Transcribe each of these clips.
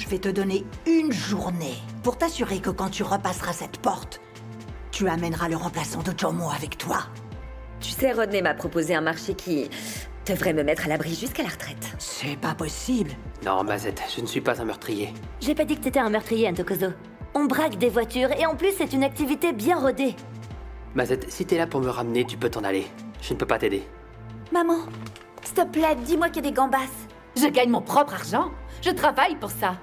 Je vais te donner une journée pour t'assurer que quand tu repasseras cette porte, tu amèneras le remplaçant de Jomo avec toi. Tu sais, Rodney m'a proposé un marché qui devrait me mettre à l'abri jusqu'à la retraite. C'est pas possible. Non, Mazette, je ne suis pas un meurtrier. J'ai pas dit que t'étais un meurtrier, Antokozo. On braque des voitures et en plus c'est une activité bien rodée. Mazette, si t'es là pour me ramener, tu peux t'en aller. Je ne peux pas t'aider. Maman, s'il te plaît, dis-moi qu'il y a des gambas. Je gagne mon propre argent. Je travaille pour ça.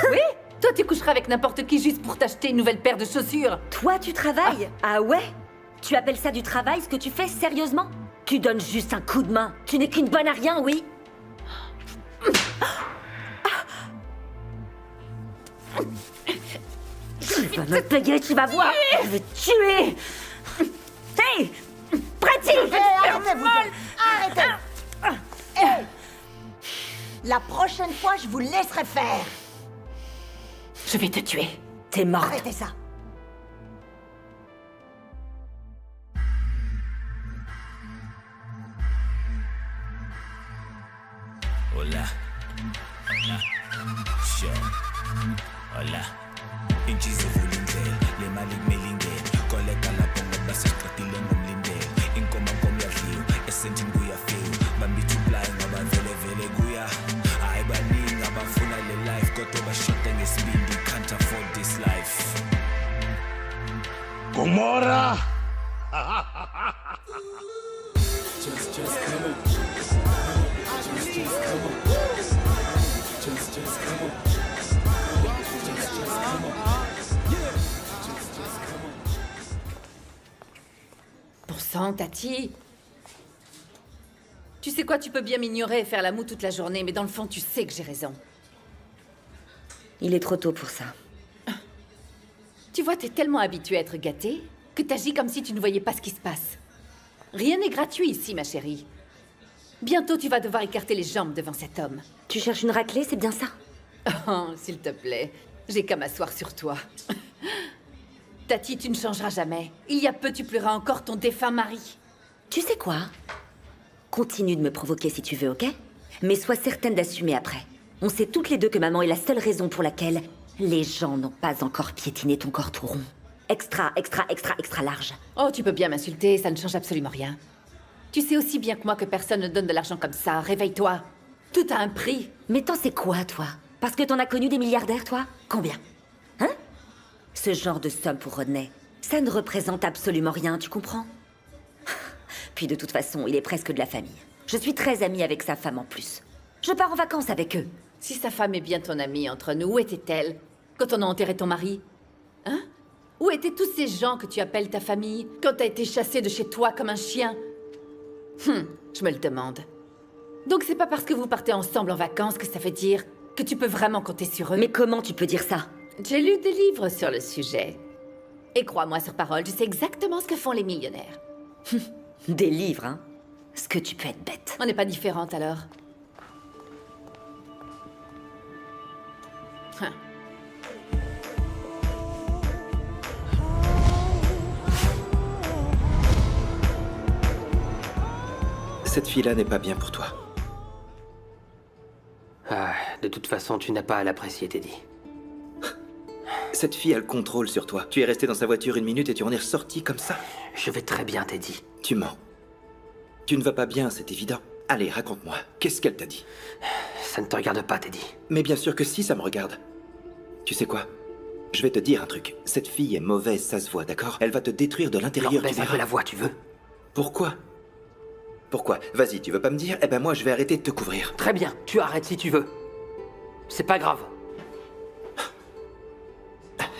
Oui? Toi, tu coucheras avec n'importe qui juste pour t'acheter une nouvelle paire de chaussures. Toi, tu travailles? Ah ouais? Tu appelles ça du travail, ce que tu fais, sérieusement? Tu donnes juste un coup de main. Tu n'es qu'une bonne à rien, oui? Tu vas me payer, tu vas voir! Je vais te tuer! Hey! Pratique! Arrêtez-vous deux. Arrêtez. Hey. La prochaine fois, je vous laisserai faire. Je vais te tuer. T'es morte. Arrêtez ça. Hola. Hola. Sure. Hola. Inchizo vulindlela, le mali kumilingela. Koleka lapho ngoba sesiqedile ngomlindela. Inkomo yadliwa, esentini kuyafika. Bambithi uplayi ngoba vele kuya. Hayi baningi abafuna le life kodwa bashoda ngesibindi, can't afford this life. Gomorra! Pour sang, Tati. Tu sais quoi, tu peux bien m'ignorer et faire la moue toute la journée, mais dans le fond, tu sais que j'ai raison. Il est trop tôt pour ça. Tu vois, t'es tellement habituée à être gâtée que t'agis comme si tu ne voyais pas ce qui se passe. Rien n'est gratuit ici, ma chérie. Bientôt, tu vas devoir écarter les jambes devant cet homme. Tu cherches une raclée, c'est bien ça? Oh, s'il te plaît, j'ai qu'à m'asseoir sur toi. Tati, tu ne changeras jamais. Il y a peu, tu pleuras encore ton défunt mari. Tu sais quoi? Continue de me provoquer si tu veux, ok? Mais sois certaine d'assumer après. On sait toutes les deux que maman est la seule raison pour laquelle les gens n'ont pas encore piétiné ton corps tout rond. Extra large. Oh, tu peux bien m'insulter, ça ne change absolument rien. Tu sais aussi bien que moi que personne ne donne de l'argent comme ça. Réveille-toi. Tout a un prix. Mais t'en sais quoi, toi? Parce que t'en as connu des milliardaires, toi? Combien? Hein? Ce genre de somme pour Rodney, ça ne représente absolument rien, tu comprends? Puis de toute façon, il est presque de la famille. Je suis très amie avec sa femme en plus. Je pars en vacances avec eux. Si sa femme est bien ton amie entre nous, où était-elle quand on a enterré ton mari? Hein? Où étaient tous ces gens que tu appelles ta famille quand t'as été chassé de chez toi comme un chien? Je me le demande. Donc c'est pas parce que vous partez ensemble en vacances que ça veut dire que tu peux vraiment compter sur eux? Mais comment tu peux dire ça? J'ai lu des livres sur le sujet. Et crois-moi sur parole, je sais exactement ce que font les millionnaires. Des livres, hein? Ce que tu peux être bête. On n'est pas différentes alors. Hein. Cette fille-là n'est pas bien pour toi. Ah, de toute façon, tu n'as pas à l'apprécier, Teddy. Cette fille a le contrôle sur toi. Tu es resté dans sa voiture 1 minute et tu en es ressorti comme ça. Je vais très bien, Teddy. Tu mens. Tu ne vas pas bien, c'est évident. Allez, raconte-moi. Qu'est-ce qu'elle t'a dit? Ça ne te regarde pas, Teddy. Mais bien sûr que si, ça me regarde. Tu sais quoi? Je vais te dire un truc. Cette fille est mauvaise, ça se voit, d'accord? Elle va te détruire de l'intérieur, tu Baisse un peu verras. la voix, tu veux? Pourquoi? Pourquoi? Vas-y, tu veux pas me dire? Eh ben moi, je vais arrêter de te couvrir. Très bien, tu arrêtes si tu veux. C'est pas grave.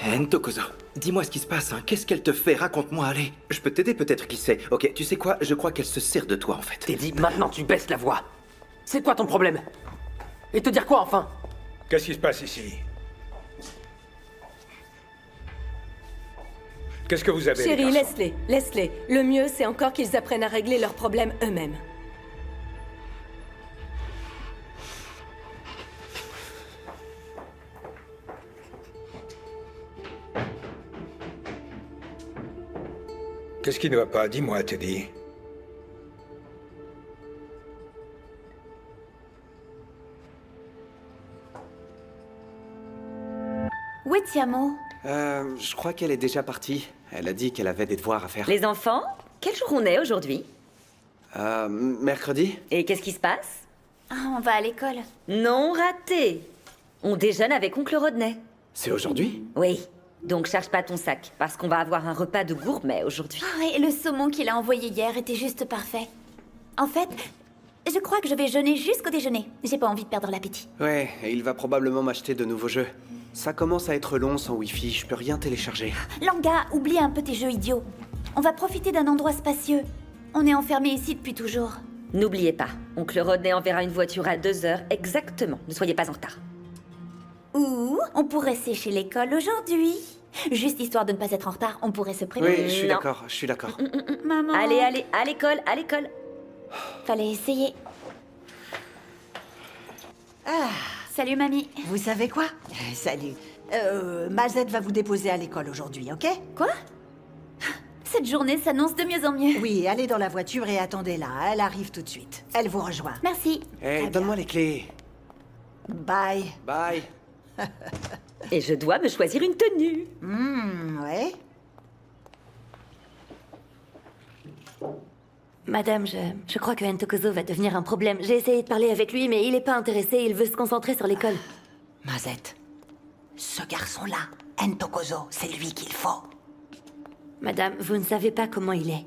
Ntokozo, dis-moi ce qui se passe, hein. Qu'est-ce qu'elle te fait? Raconte-moi, allez. Je peux t'aider peut-être, qui sait. Ok, tu sais quoi? Je crois qu'elle se sert de toi, en fait. Teddy, maintenant tu baisses la voix. C'est quoi ton problème? Et te dire quoi, enfin? Qu'est-ce qui se passe ici? Qu'est-ce que vous avez, les Chérie, garçons? laisse-les. Le mieux, c'est encore qu'ils apprennent à régler leurs problèmes eux-mêmes. Qu'est-ce qui ne va pas? Dis-moi, Teddy. Où est Tiamo? Je crois qu'elle est déjà partie. Elle a dit qu'elle avait des devoirs à faire. Les enfants, quel jour on est aujourd'hui? Mercredi? Et qu'est-ce qui se passe? Ah, on va à l'école. Non, raté. On déjeune avec oncle Rodney. C'est aujourd'hui? Oui. Donc charge pas ton sac, parce qu'on va avoir un repas de gourmet aujourd'hui. Ah, et le saumon qu'il a envoyé hier était juste parfait. En fait, je crois que je vais jeûner jusqu'au déjeuner. J'ai pas envie de perdre l'appétit. Ouais, et il va probablement m'acheter de nouveaux jeux. Ça commence à être long sans Wi-Fi, je peux rien télécharger. Langa, oublie un peu tes jeux idiots. On va profiter d'un endroit spacieux. On est enfermés ici depuis toujours. N'oubliez pas, oncle Rodney enverra une voiture à 2h exactement. Ne soyez pas en retard. Ou on pourrait sécher l'école aujourd'hui. Juste histoire de ne pas être en retard, on pourrait se préparer. Oui, je suis Non. d'accord, je suis d'accord. Maman. Allez, allez, à l'école, à l'école. Fallait essayer. Salut, mamie. Vous savez quoi? Salut. Mazette va vous déposer à l'école aujourd'hui, ok? Quoi? Cette journée s'annonce de mieux en mieux. Oui, allez dans la voiture et attendez-la. Elle arrive tout de suite. Elle vous rejoint. Merci. Hey, donne-moi les clés. Bye. Bye. Et je dois me choisir une tenue. Ouais. Madame, je crois que Ntokozo va devenir un problème. J'ai essayé de parler avec lui, mais il est pas intéressé. Il veut se concentrer sur l'école. Mazette, ce garçon-là, Ntokozo, c'est lui qu'il faut. Madame, vous ne savez pas comment il est.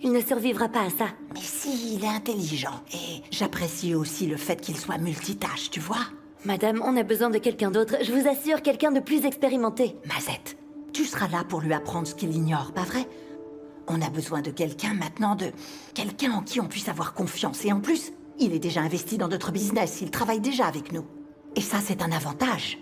Il ne survivra pas à ça. Mais si, il est intelligent. Et j'apprécie aussi le fait qu'il soit multitâche, tu vois? Madame, on a besoin de quelqu'un d'autre. Je vous assure, quelqu'un de plus expérimenté. Mazette, tu seras là pour lui apprendre ce qu'il ignore, pas vrai? On a besoin de quelqu'un maintenant, de quelqu'un en qui on puisse avoir confiance. Et en plus, il est déjà investi dans notre business, il travaille déjà avec nous. Et ça, c'est un avantage.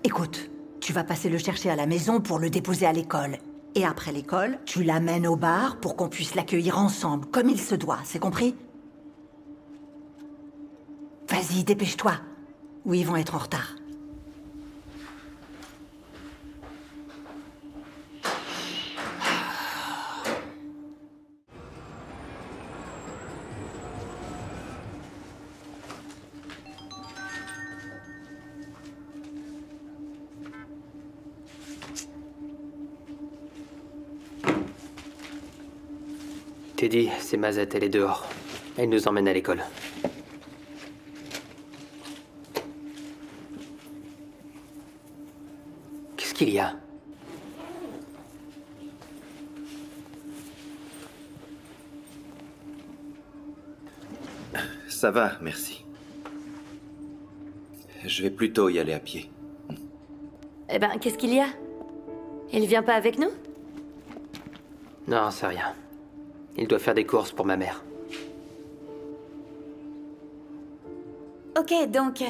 Écoute, tu vas passer le chercher à la maison pour le déposer à l'école. Et après l'école, tu l'amènes au bar pour qu'on puisse l'accueillir ensemble, comme il se doit, c'est compris? Vas-y, dépêche-toi, ou ils vont être en retard. Teddy, c'est Mazette, elle est dehors. Elle nous emmène à l'école. Qu'est-ce qu'il y a? Ça va, merci. Je vais plutôt y aller à pied. Eh ben, qu'est-ce qu'il y a? Il vient pas avec nous? Non, c'est rien. Il doit faire des courses pour ma mère. Ok, donc...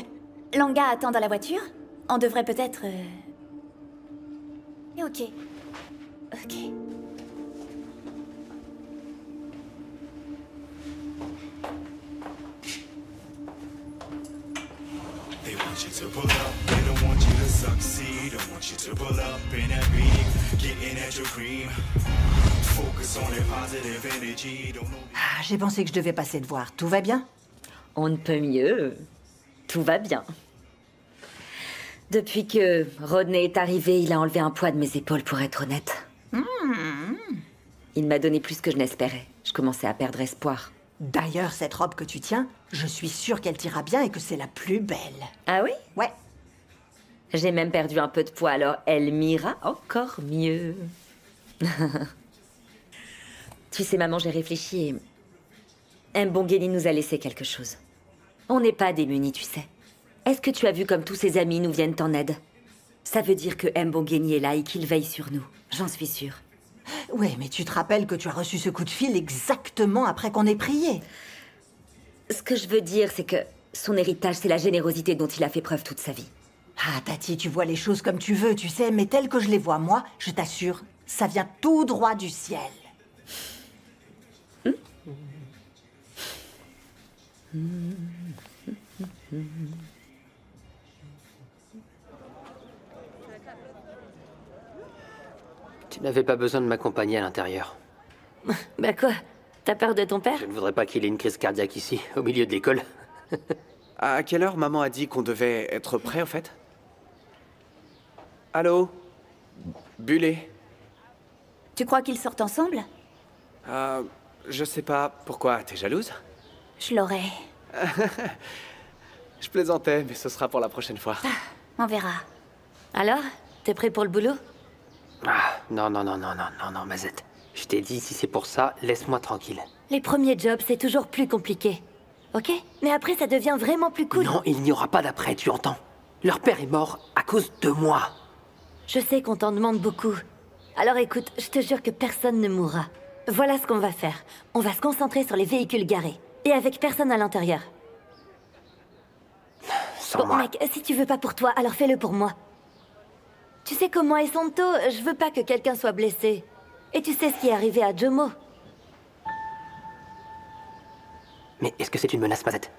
Langa attend dans la voiture? On devrait peut-être... Ok. Ok. They want you to pull up, they don't want you to succeed. They want you to pull up in that beat, getting at your cream. Focus on that positive energy. Don't know. Ah, j'ai pensé que je devais passer te voir. Tout va bien? On ne peut mieux. Tout va bien. Depuis que Rodney est arrivé, il a enlevé un poids de mes épaules, pour être honnête. Il m'a donné plus que je n'espérais. Je commençais à perdre espoir. D'ailleurs, cette robe que tu tiens, je suis sûre qu'elle t'ira bien et que c'est la plus belle. Ah oui? Ouais. J'ai même perdu un peu de poids, alors elle m'ira encore mieux. Tu sais, maman, j'ai réfléchi et... Mbongeni nous a laissé quelque chose. On n'est pas démunis, tu sais. Est-ce que tu as vu comme tous ses amis nous viennent en aide? Ça veut dire que Mbongeni est là et qu'il veille sur nous. J'en suis sûre. Ouais, mais tu te rappelles que tu as reçu ce coup de fil exactement après qu'on ait prié. Ce que je veux dire, c'est que son héritage, c'est la générosité dont il a fait preuve toute sa vie. Ah, Tati, tu vois les choses comme tu veux, tu sais, mais telles que je les vois, moi, je t'assure, ça vient tout droit du ciel. Tu n'avais pas besoin de m'accompagner à l'intérieur. Bah quoi? T'as peur de ton père? Je ne voudrais pas qu'il ait une crise cardiaque ici, au milieu de l'école. À quelle heure maman a dit qu'on devait être prêt, en fait? Allô? Bullet? Tu crois qu'ils sortent ensemble? Je sais pas. Pourquoi? T'es jalouse? Je l'aurais. Je plaisantais, mais ce sera pour la prochaine fois. On verra. Alors, t'es prêt pour le boulot? Ah, non, Mazette. Je t'ai dit, si c'est pour ça, laisse-moi tranquille. Les premiers jobs, c'est toujours plus compliqué. Ok? Mais après, ça devient vraiment plus cool. Non, il n'y aura pas d'après, tu entends? Leur père est mort à cause de moi. Je sais qu'on t'en demande beaucoup. Alors écoute, je te jure que personne ne mourra. Voilà ce qu'on va faire. On va se concentrer sur les véhicules garés. Et avec personne à l'intérieur. Sans Bon, moi. mec, si tu veux pas pour toi, alors fais-le pour moi. Tu sais comment est Santo? Je veux pas que quelqu'un soit blessé. Et tu sais ce qui est arrivé à Jomo? Mais est-ce que c'est une menace, Mazette?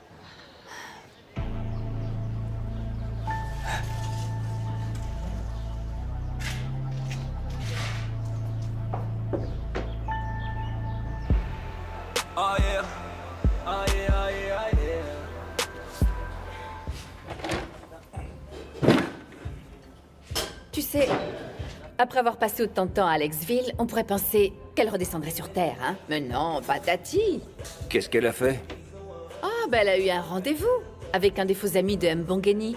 Oh yeah. Oh yeah, oh yeah, oh yeah. Tu sais, après avoir passé autant de temps à Alexville, on pourrait penser qu'elle redescendrait sur Terre, hein? Mais non, pas Tati. Qu'est-ce qu'elle a fait? Ah, ben elle a eu un rendez-vous avec un des faux amis de Mbongeni.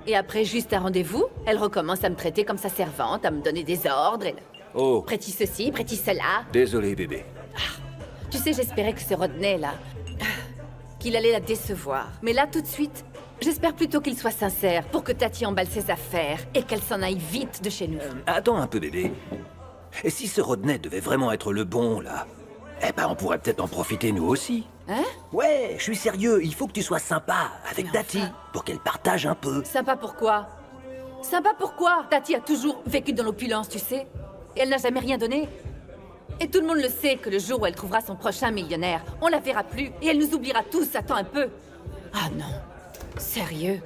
Et après juste un rendez-vous, elle recommence à me traiter comme sa servante, à me donner des ordres. Et... Oh, Prêtis ceci, prêtis cela. désolé bébé. Tu sais, j'espérais que ce Rodney, là, qu'il allait la décevoir. Mais là, tout de suite, j'espère plutôt qu'il soit sincère pour que Tati emballe ses affaires et qu'elle s'en aille vite de chez nous. Attends un peu, bébé. Et si ce Rodney devait vraiment être le bon, là? Eh ben, on pourrait peut-être en profiter nous aussi. Hein? Ouais, je suis sérieux, il faut que tu sois sympa avec Tati, pour qu'elle partage un peu. Sympa pourquoi? Sympa pourquoi? Tati a toujours vécu dans l'opulence, tu sais. Et elle n'a jamais rien donné. Et tout le monde le sait que le jour où elle trouvera son prochain millionnaire, on la verra plus et elle nous oubliera tous, attends un peu. Ah non, sérieux?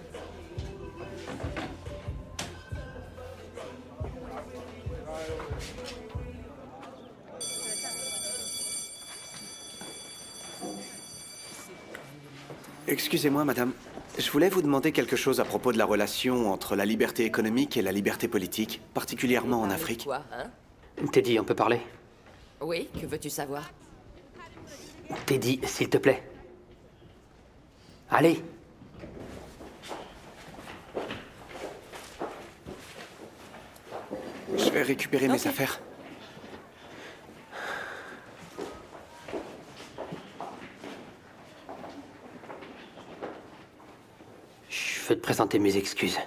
Excusez-moi, madame. Je voulais vous demander quelque chose à propos de la relation entre la liberté économique et la liberté politique, particulièrement en Afrique. Quoi, hein? Teddy, on peut parler? Oui, que veux-tu savoir? Teddy, s'il te plaît. Allez. Je vais récupérer mes affaires. Je veux te présenter mes excuses.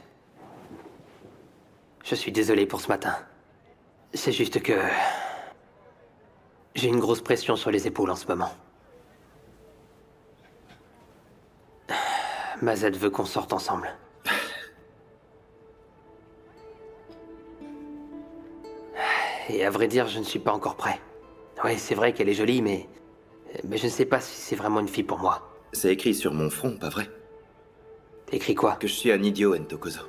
Je suis désolé pour ce matin. C'est juste que... j'ai une grosse pression sur les épaules en ce moment. Mazette veut qu'on sorte ensemble. Et à vrai dire, je ne suis pas encore prêt. Oui, c'est vrai qu'elle est jolie, mais je ne sais pas si c'est vraiment une fille pour moi. C'est écrit sur mon front, pas vrai? Écrit quoi? Que je suis un idiot, Ntokozo.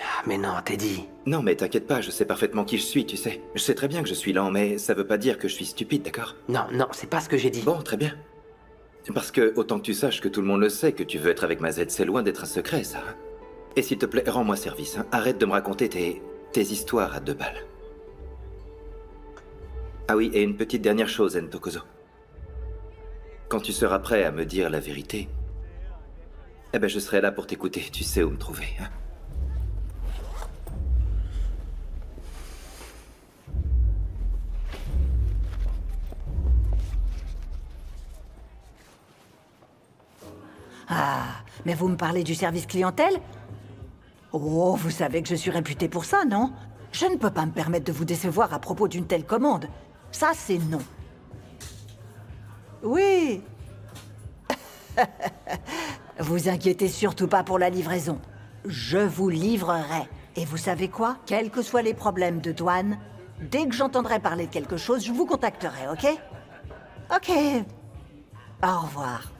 Ah, mais non, Teddy. Non, mais t'inquiète pas, je sais parfaitement qui je suis, tu sais. Je sais très bien que je suis lent, mais ça veut pas dire que je suis stupide, d'accord? Non, c'est pas ce que j'ai dit. Bon, très bien. Parce que, autant que tu saches que tout le monde le sait, que tu veux être avec Mazette, c'est loin d'être un secret, ça. Et s'il te plaît, rends-moi service, hein. Arrête de me raconter tes histoires à 2 balles. Ah oui, et une petite dernière chose, Ntokozo. Quand tu seras prêt à me dire la vérité, eh ben je serai là pour t'écouter, tu sais où me trouver, hein. Ah, mais vous me parlez du service clientèle? Oh, vous savez que je suis réputée pour ça, non? Je ne peux pas me permettre de vous décevoir à propos d'une telle commande. Ça, c'est non. Oui. Vous inquiétez surtout pas pour la livraison. Je vous livrerai. Et vous savez quoi? Quels que soient les problèmes de douane, dès que j'entendrai parler de quelque chose, je vous contacterai, ok? Ok. Au revoir.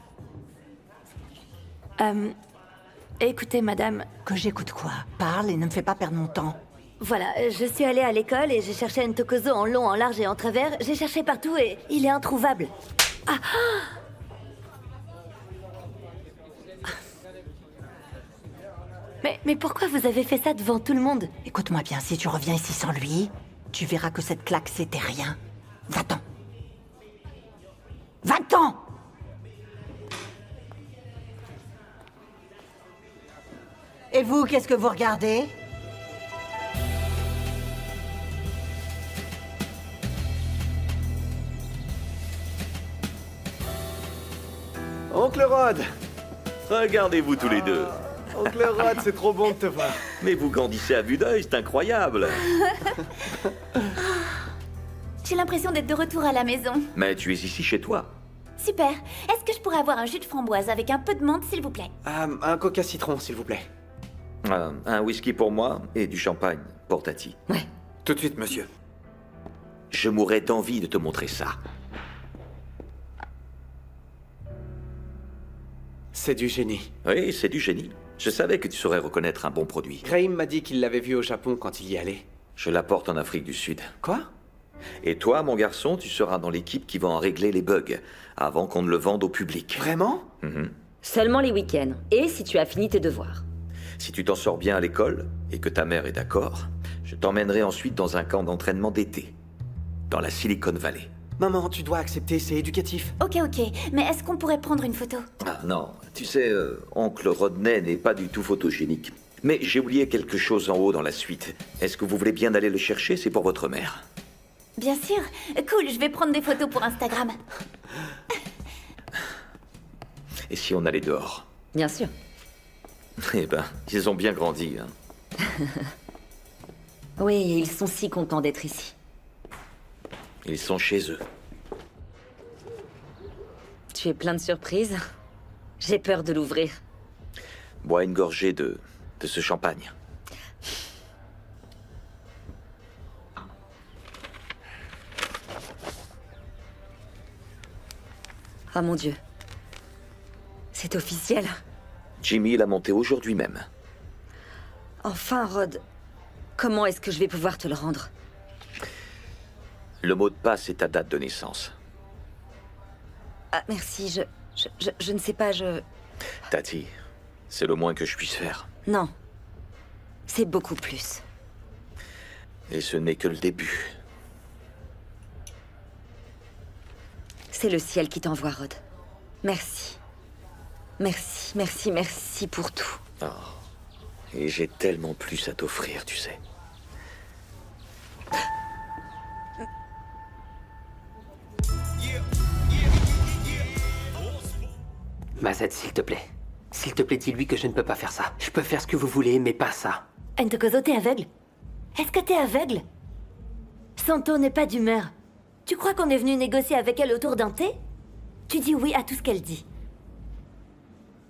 Écoutez, madame... Que j'écoute quoi? Parle et ne me fais pas perdre mon temps. Voilà, je suis allée à l'école et j'ai cherché Ntokozo en long, en large et en travers. J'ai cherché partout et il est introuvable. Ah! Mais pourquoi vous avez fait ça devant tout le monde? Écoute-moi bien, si tu reviens ici sans lui, tu verras que cette claque, c'était rien. Va-t'en. Va-t'en! Et vous, qu'est-ce que vous regardez? Oncle Rod! Regardez-vous tous les deux. Oncle Rod, c'est trop bon de te voir. Mais vous grandissez à vue d'œil, c'est incroyable. J'ai l'impression d'être de retour à la maison. Mais tu es ici chez toi. Super. Est-ce que je pourrais avoir un jus de framboise avec un peu de menthe, s'il vous plaît? Un coca citron, s'il vous plaît. Un whisky pour moi et du champagne pour Tati. Ouais. Tout de suite, monsieur. Je mourrais d'envie de te montrer ça. C'est du génie. Oui, c'est du génie. Je savais que tu saurais reconnaître un bon produit. Graham m'a dit qu'il l'avait vu au Japon quand il y allait. Je l'apporte en Afrique du Sud. Quoi? Et toi, mon garçon, tu seras dans l'équipe qui va en régler les bugs, avant qu'on ne le vende au public. Vraiment? Seulement les week-ends, et si tu as fini tes devoirs. Si tu t'en sors bien à l'école, et que ta mère est d'accord, je t'emmènerai ensuite dans un camp d'entraînement d'été, dans la Silicon Valley. Maman, tu dois accepter, c'est éducatif. Ok, mais est-ce qu'on pourrait prendre une photo? Ah non, tu sais, oncle Rodney n'est pas du tout photogénique. Mais j'ai oublié quelque chose en haut dans la suite. Est-ce que vous voulez bien aller le chercher? C'est pour votre mère. Bien sûr. Cool, je vais prendre des photos pour Instagram. Et si on allait dehors? Bien sûr. Eh ben, ils ont bien grandi, hein. Oui, ils sont si contents d'être ici. Ils sont chez eux. Tu es plein de surprises. J'ai peur de l'ouvrir. Bois une gorgée de ce champagne. Ah mon Dieu. C'est officiel. Jimmy l'a monté aujourd'hui même. Enfin, Rod. Comment est-ce que je vais pouvoir te le rendre? Le mot de passe est ta date de naissance. Ah, merci, je ne sais pas, Tati, c'est le moins que je puisse faire. Non. C'est beaucoup plus. Et ce n'est que le début. C'est le ciel qui t'envoie, Rod. Merci. Merci, merci, merci pour tout. Oh. Et j'ai tellement plus à t'offrir, tu sais. Mazette, s'il te plaît. S'il te plaît, dis-lui que je ne peux pas faire ça. Je peux faire ce que vous voulez, mais pas ça. Ntokozo, t'es aveugle? Est-ce que t'es aveugle? Santo n'est pas d'humeur. Tu crois qu'on est venu négocier avec elle autour d'un thé? Tu dis oui à tout ce qu'elle dit.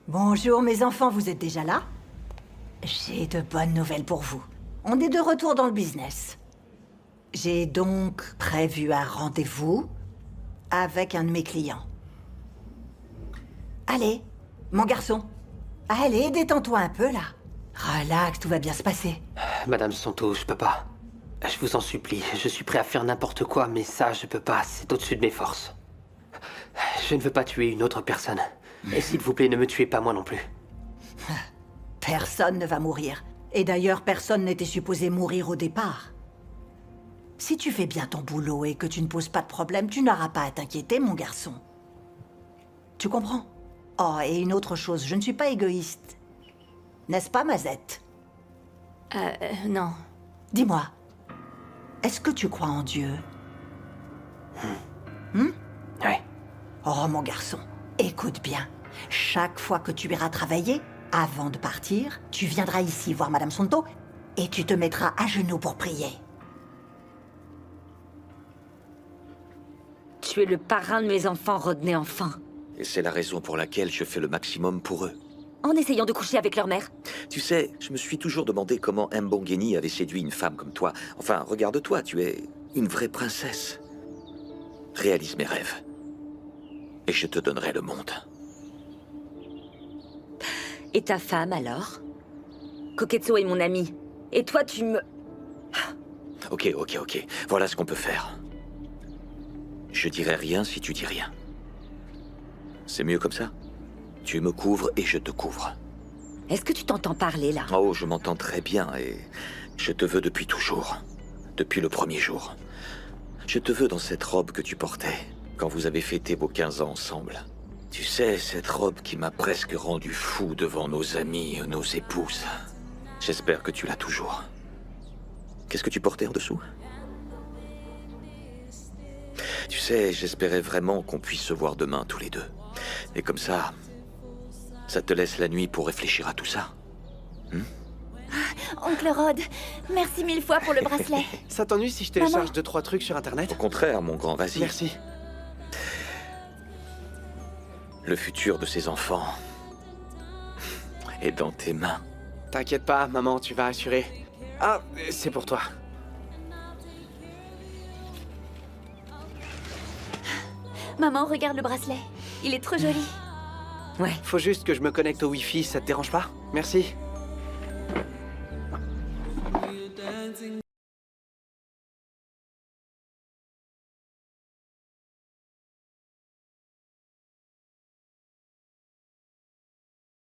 Bonjour mes enfants, vous êtes déjà là? J'ai de bonnes nouvelles pour vous. On est de retour dans le business. J'ai donc prévu un rendez-vous avec un de mes clients. Allez, mon garçon. Allez, détends-toi un peu, là. Relax, tout va bien se passer. Madame Santo, je peux pas. Je vous en supplie, je suis prêt à faire n'importe quoi, mais ça, je peux pas, c'est au-dessus de mes forces. Je ne veux pas tuer une autre personne. Et s'il vous plaît, ne me tuez pas moi non plus. Personne ne va mourir. Et d'ailleurs, personne n'était supposé mourir au départ. Si tu fais bien ton boulot et que tu ne poses pas de problème, tu n'auras pas à t'inquiéter, mon garçon. Tu comprends? Oh, et une autre chose, je ne suis pas égoïste. N'est-ce pas, Mazette? Non. Dis-moi, est-ce que tu crois en Dieu? Oui. Oh, mon garçon, écoute bien. Chaque fois que tu iras travailler, avant de partir, tu viendras ici voir Madame Santo et tu te mettras à genoux pour prier. Tu es le parrain de mes enfants, Rodney, enfin. Et c'est la raison pour laquelle je fais le maximum pour eux. En essayant de coucher avec leur mère. Tu sais, je me suis toujours demandé comment Mbongeni avait séduit une femme comme toi. Enfin, regarde-toi, tu es une vraie princesse. Réalise mes rêves. Et je te donnerai le monde. Et ta femme, alors? Koketsu est mon amie. Et toi, tu me... Ok. Voilà ce qu'on peut faire. Je dirai rien si tu dis rien. C'est mieux comme ça? Tu me couvres et je te couvre. Est-ce que tu t'entends parler, là? Oh, je m'entends très bien et je te veux depuis toujours. Depuis le premier jour. Je te veux dans cette robe que tu portais quand vous avez fêté vos 15 ans ensemble. Tu sais, cette robe qui m'a presque rendu fou devant nos amis, nos épouses. J'espère que tu l'as toujours. Qu'est-ce que tu portais en dessous? Tu sais, j'espérais vraiment qu'on puisse se voir demain tous les deux. Et comme ça te laisse la nuit pour réfléchir à tout ça. Oncle Rod, merci 1000 fois pour le bracelet. Ça t'ennuie si je télécharge 2-3 trucs sur Internet? Au contraire, mon grand, vas-y. Merci. Le futur de ces enfants est dans tes mains. T'inquiète pas, maman, tu vas assurer. Ah, c'est pour toi. Maman, regarde le bracelet. Il est trop joli. Ouais. Faut juste que je me connecte au Wi-Fi, ça te dérange pas? Merci.